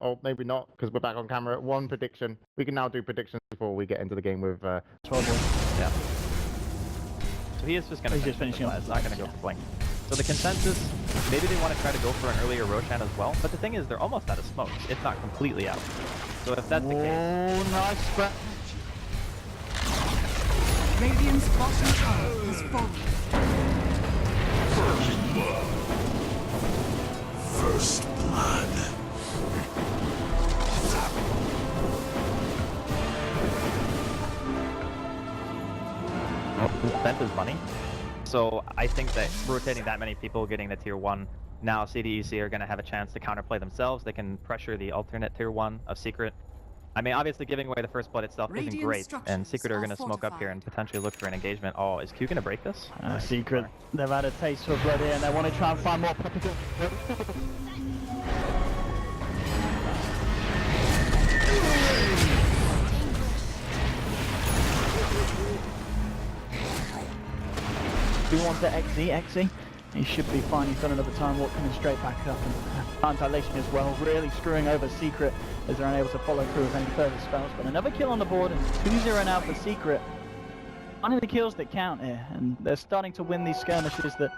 or maybe not, because we're back on camera. One prediction. We can now do predictions before we get into the game with 12. Yeah. So he is just going to finish it. It's not going to go for Blink. So the consensus, maybe they want to try to go for an earlier Roshan as well, but the thing is they're almost out of smokes. It's not completely out. So if that's the case... Oh, nice spread. Radiant's bottom tower has fallen. First blood. That is money. So I think that rotating that many people, getting the tier 1, now CDEC are going to have a chance to counterplay themselves. They can pressure the alternate tier 1 of Secret. I mean, obviously giving away the first blood itself isn't great, and Secret are going to smoke up here and potentially look for an engagement. Oh, is Q going to break this? Secret, they've had a taste for blood here, and they want to try and find more propaganda. Do you want the XZ? He should be fine. He's got another time walk coming straight back up, and Annihilation as well, really screwing over Secret as they're unable to follow through with any further spells. But another kill on the board, and 2-0 now for Secret. One of the kills that count here, and they're starting to win these skirmishes that...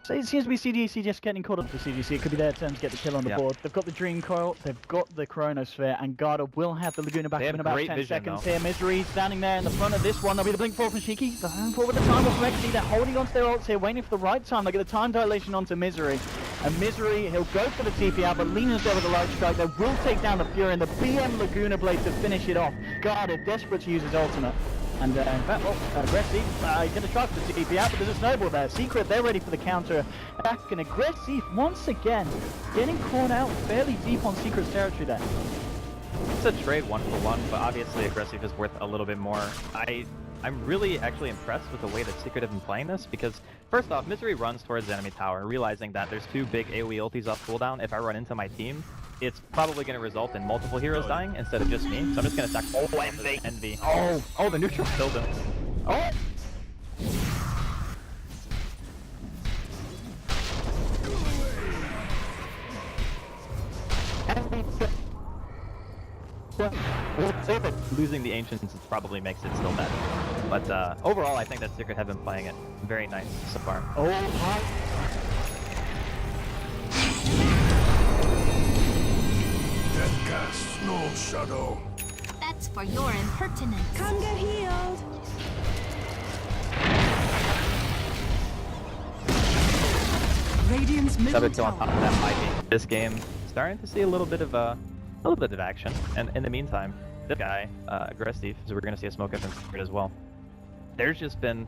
So it seems to be CDEC just getting caught up for CDEC. It could be their turn to get the kill on the board. They've got the Dream Coil, they've got the Chronosphere, and Garda will have the Laguna back in about 10 seconds here. Misery standing there in the front of this one. There'll be the Blink 4 from Shiki. The home forward with the time from XZ. They're holding onto their ults here, waiting for the right time. They get the time dilation onto Misery. And Misery, he'll go for the TP out, but Lena's there with the light strike. They will take down the Fury and the BM Laguna Blade to finish it off. Garda desperate to use his ultimate. And in fact, well, Aggressive, he's going to try for the TP out, but there's a snowball there. Secret, they're ready for the counter attack, and Aggressive, once again, getting caught out fairly deep on Secret's territory there. It's a trade 1-for-1, but obviously Aggressive is worth a little bit more. I'm really actually impressed with the way that Secret have been playing this, because first off, Misery runs towards the enemy tower, realizing that there's 2 big AoE ultis off cooldown. If I run into my team, it's probably going to result in multiple heroes dying instead of just me. So I'm just going to sacrifice Envy. Oh, the neutral killed him. Oh! Losing the Ancients probably makes it still better. But overall, I think that Secret have been playing it very nice so far. Oh my! Death casts no shadow. That's for your impertinence. Come get healed. Radiant's middle Sabito on top of that fighting. This game starting to see a little bit of action, and in the meantime, this guy, Aggressive, so we're gonna see a smoke up in Secret as well. There's just been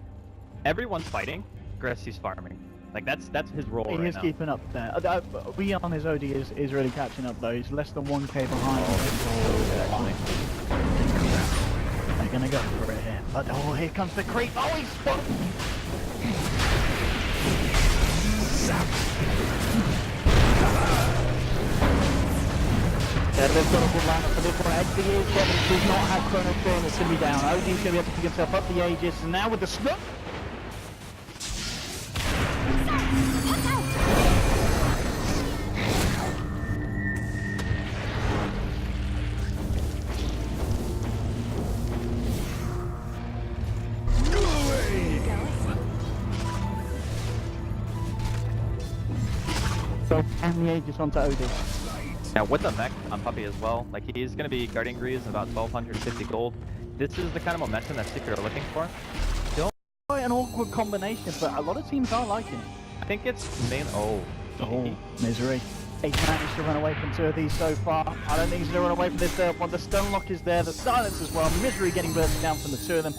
everyone's fighting, Aggressive's farming. Like that's his role right now. He is keeping up there. We on his OD is really catching up though. He's less than 1k behind. They're gonna go for it here. But oh, here comes the creep. Oh, he's spot. They've got a good lineup for this one. XZ is getting, does not have Chronosphere, and it's going to be down. OD's going to be able to pick himself up the Aegis, and now with the smoke. So, and the Aegis onto OD. Now with the mech on Puppey as well, like he's going to be guarding Greaves about 1250 gold. This is the kind of momentum that Secret are looking for. Still quite an awkward combination, but a lot of teams are liking it. I think it's main. Oh, Misery. He's managed to run away from 2 of these so far. I don't think he's going to run away from this third one. The Stonelock is there, the Silence as well. Misery getting bursted down from the 2 of them.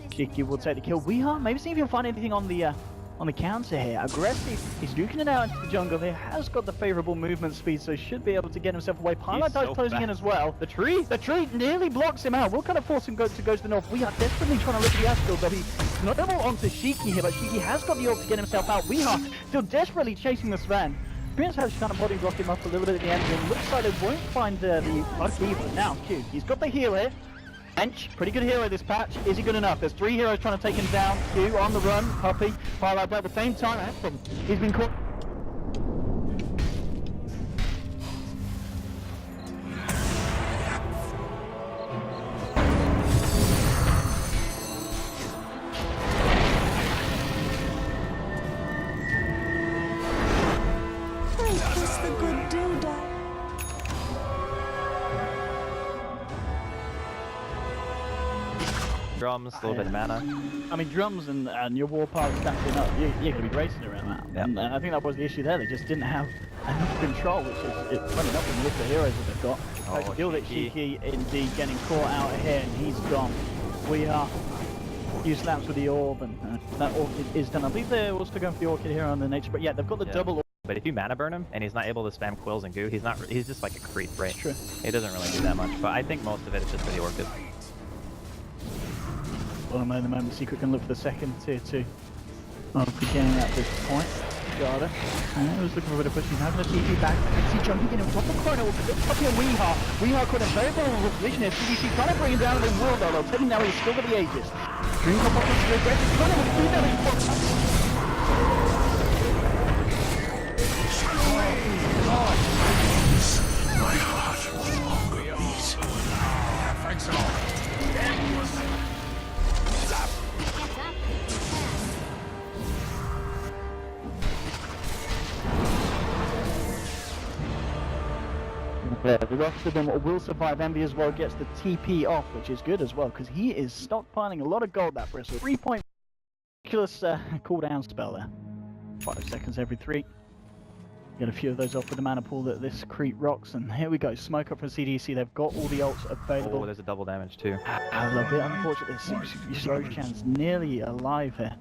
Kiki will take the kill. We are maybe see if he'll find anything on the counter here. Aggressive, he's duking it out into the jungle. He has got the favourable movement speed, so should be able to get himself away. Pilot dive closing in as well. The tree nearly blocks him out. We'll kind of force him to go to the north. We are desperately trying to look at the Astral. They'll be snowball onto Shiki here, but Shiki has got the ult to get himself out. We are still desperately chasing the Sven. Prince has kind of body blocked him up a little bit at the end, and looks like they won't find the Buck either. Now, Q, he's got the heal here. Bench, pretty good hero this patch. Is he good enough? There's 3 heroes trying to take him down. Q on the run, Puppey, Firelight, but at the same time, Anthem, he's been caught. drums, a little bit of mana. I mean, drums and your war pile stacking up, you're going to be racing around that. Yeah. And I think that was the issue there. They just didn't have enough control, which is funny enough when you look at the heroes that they've got. Oh, Gilded Shiki indeed getting caught out of here, and he's gone. We are few slaps with the orb, and that orchid is done. I believe they're also going for the orchid here on the nature, but yeah, they've got the double orb. But if you mana burn him and he's not able to spam quills and goo, he's just like a creep, right? It's true. He doesn't really do that much, but I think most of it is just for the orchid. Well, at the moment, Secret can look for the second tier 2 of the game at this point. Garda. And it was looking for a bit of pushing. Having a TP back. XC jumping in and top the corner. Up here, Weehaw. Weehaw caught in very vulnerable position here. CDC trying to bring him down to the world, though. Taking now, he's still got the Aegis. Drink up on the aggressive. Trying to do damage. My heart will longer beat. Thanks all. Yeah, the rest of them will survive. Envy as well gets the TP off, which is good as well, because he is stockpiling a lot of gold, that Bristle. 3-point ridiculous cooldown spell there. 5 seconds every 3. Get a few of those off with the mana pool that this creep rocks, and here we go. Smoke up from CDEC. They've got all the ults available. Oh, there's a double damage too. I love it. Unfortunately, Roshan's nearly alive here.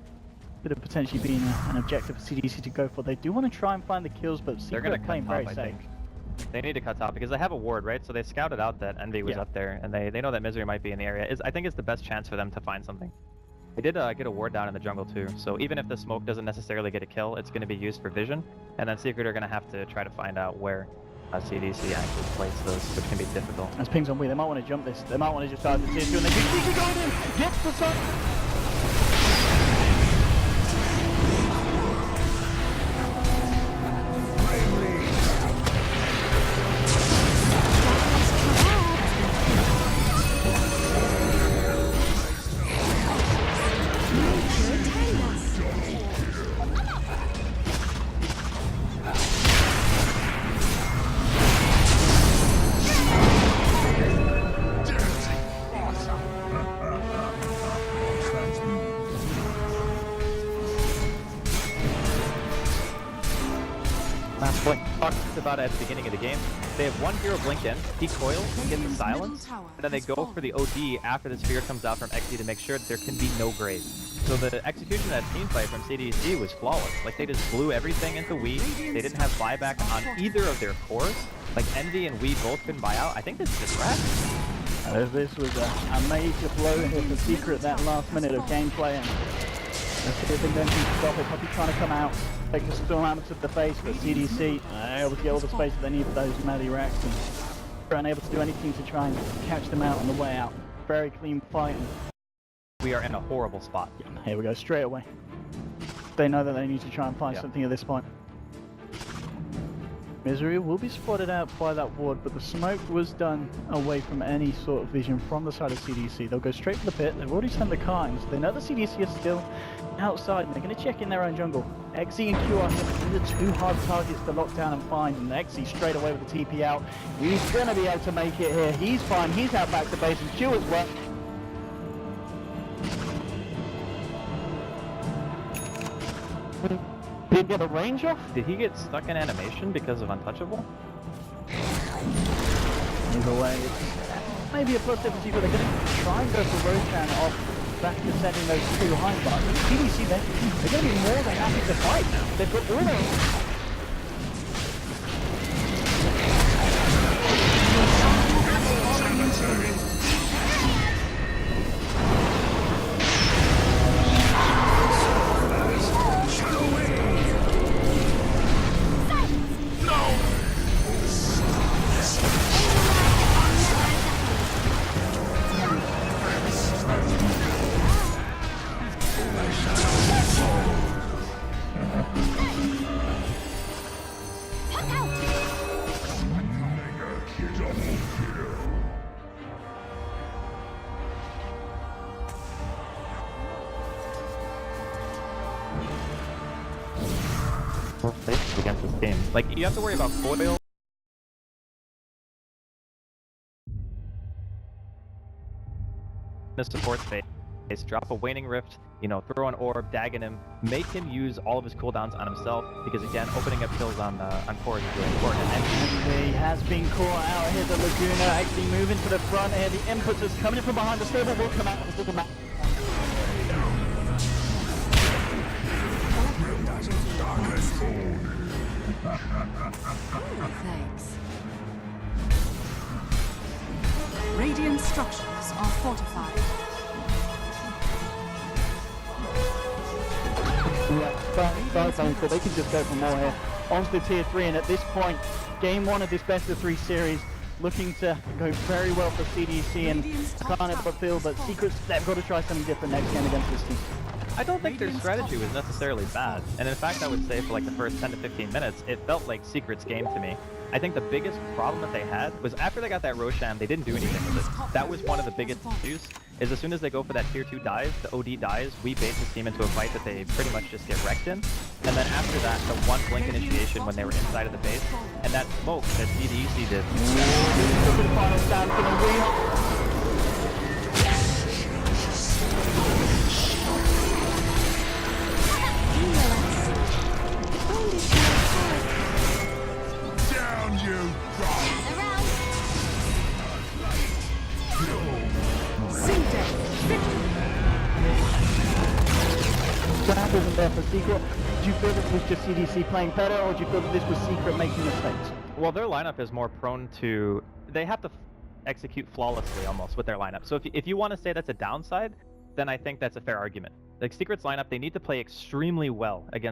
Could have potentially been an objective for CDEC to go for. They do want to try and find the kills, but They're Secret gonna are playing cut top, very I safe. think. They need to cut top because they have a ward, right? So they scouted out that Envy was up there, and they know that Misery might be in the area. I think it's the best chance for them to find something. They did get a ward down in the jungle too, so even if the smoke doesn't necessarily get a kill, it's going to be used for vision, and then Secret are going to have to try to find out where CDC actually places those, which can be difficult. As pings on we, they might want to jump this. They might want to just dive the tier 2, and they can go in, gets the sun. Last point. Talked about it at the beginning of the game. They have one hero blink in, he coils, gets the silence, and then they go for the OD after the sphere comes out from XC to make sure that there can be no grave. So the execution of that team fight from CDEC was flawless. Like, they just blew everything into Wii. They didn't have buyback on either of their cores. Like, Envy and Wii both couldn't buy out. I think this is just wrapped. This was a major blow here for Secret that last minute of gameplay, and let's see if they can stop it. Puppy trying to come out, take the storm out of the face, but CDC able to get all the space that they need for those melee racks, and they're unable to do anything to try and catch them out on the way out. Very clean fight. We are in a horrible spot. Yeah, here we go, straight away. They know that they need to try and find something at this point. Misery will be spotted out by that ward, but the smoke was done away from any sort of vision from the side of CDC. They'll go straight for the pit. They've already sent the Kynes. They know the CDC is still outside, and they're going to check in their own jungle. XE and Q are the two hard targets to lock down and find, and XE straight away with the TP out. He's going to be able to make it here. He's fine. He's out back to base, and Q as well. Did he get a range off? Did he get stuck in animation because of Untouchable? Either way, it's maybe a positive for Secret. They're going to try and go for Roshan off back to sending those two behind, but CDC, they're going to be more than happy to fight now. They've got all their... Against this team. Like, you have to worry about coil. The support phase. drop a Waning Rift, you know, throw an orb, dagging him, make him use all of his cooldowns on himself, because again, opening up kills on core is really important. And He has been caught out here. The Laguna actually moving to the front here. The impetus coming in from behind. The stable will come out. Will come out. Thanks. Radiant structures are fortified. But they can just go for more here. On to the tier 3, and at this point, game 1 of this best of 3 series looking to go very well for CDEC, and I can't help but feel that Secrets, they've got to try something different next game against this team. I don't think their strategy was necessarily bad, and in fact I would say for like the first 10 to 15 minutes, it felt like Secret's game to me. I think the biggest problem that they had was after they got that Roshan, they didn't do anything with it. That was one of the biggest issues, is as soon as they go for that tier 2 dive, the OD dies, we bait this team into a fight that they pretty much just get wrecked in. And then after that, the one blink initiation when they were inside of the base, and that smoke that CDEC did. Look at the final stand for the wheel. Down you go! Around. CDEC victory. That wasn't there for Secret. Do you feel this was just CDC playing better, or do you feel that this was Secret making mistakes? Well, their lineup is more prone to... They have to execute flawlessly almost with their lineup. So if you want to say that's a downside, then I think that's a fair argument. Like Secret's lineup, they need to play extremely well against